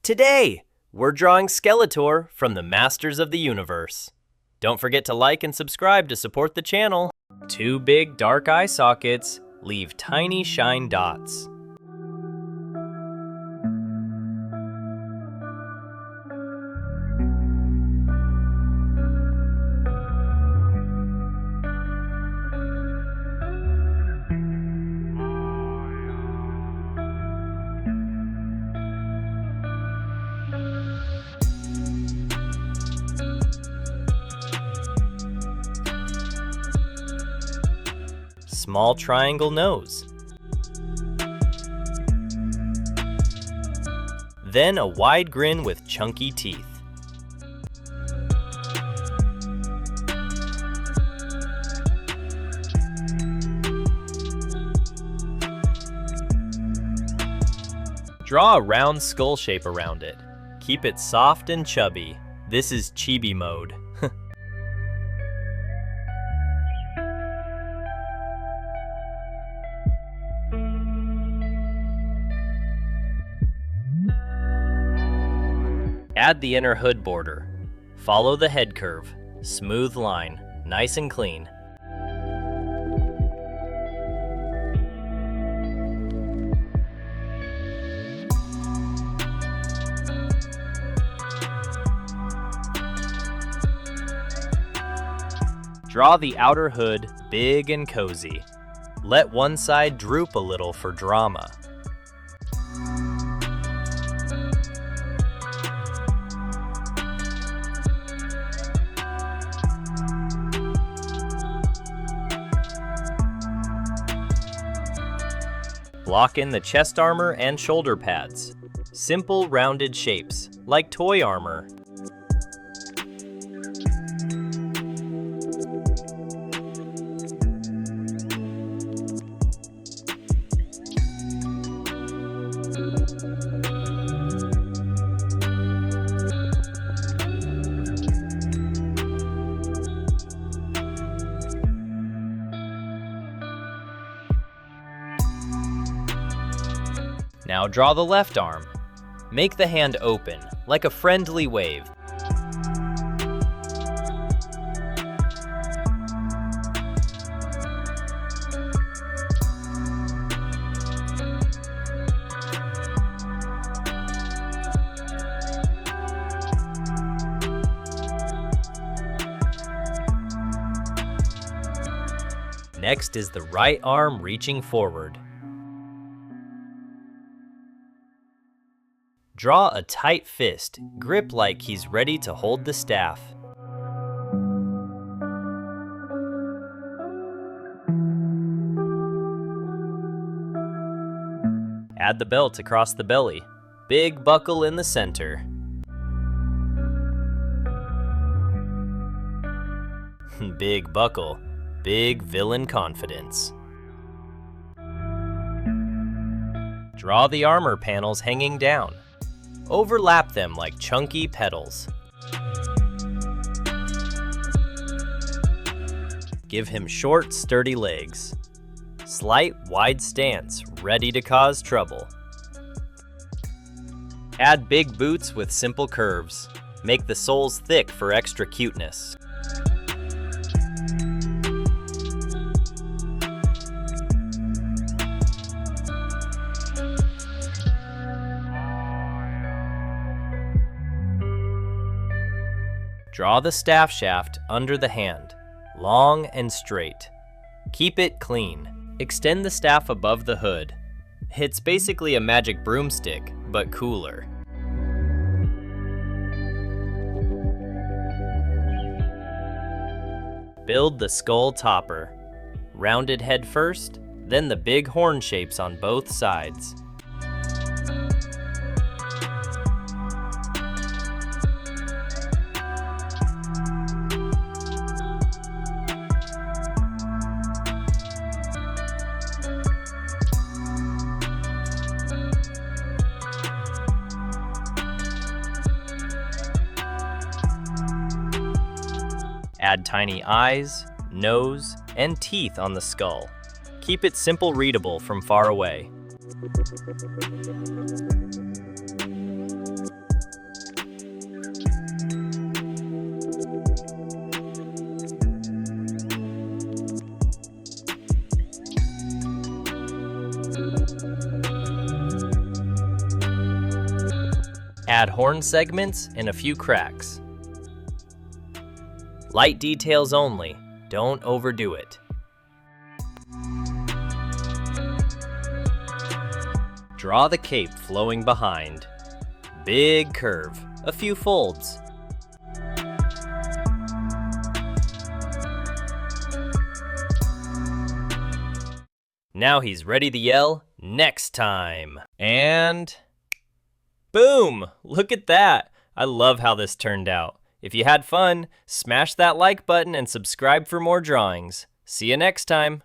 Today, we're drawing Skeletor from the Masters of the Universe. Don't forget to like and subscribe to support the channel. 2 big dark eye sockets leave tiny shine dots. Small triangle nose. Then a wide grin with chunky teeth. Draw a round skull shape around it. Keep it soft and chubby. This is chibi mode. Add the inner hood border. Follow the head curve. Smooth line, nice and clean. Draw the outer hood big and cozy. Let one side droop a little for drama. Block in the chest armor and shoulder pads. Simple rounded shapes, like toy armor. Now draw the left arm. Make the hand open, like a friendly wave. Next is the right arm reaching forward. Draw a tight fist, grip like he's ready to hold the staff. Add the belt across the belly. Big buckle in the center. Big buckle, big villain confidence. Draw the armor panels hanging down. Overlap them like chunky petals. Give him short, sturdy legs. Slight, wide stance, ready to cause trouble. Add big boots with simple curves. Make the soles thick for extra cuteness. Draw the staff shaft under the hand, long and straight. Keep it clean. Extend the staff above the hood. It's basically a magic broomstick, but cooler. Build the skull topper. Rounded head first, then the big horn shapes on both sides. Add tiny eyes, nose, and teeth on the skull. Keep it simple readable from far away. Add horn segments and a few cracks. Light details only, don't overdo it. Draw the cape flowing behind. Big curve, a few folds. Now he's ready to yell, "Next time!" And boom! Look at that! I love how this turned out. If you had fun, smash that like button and subscribe for more drawings. See you next time!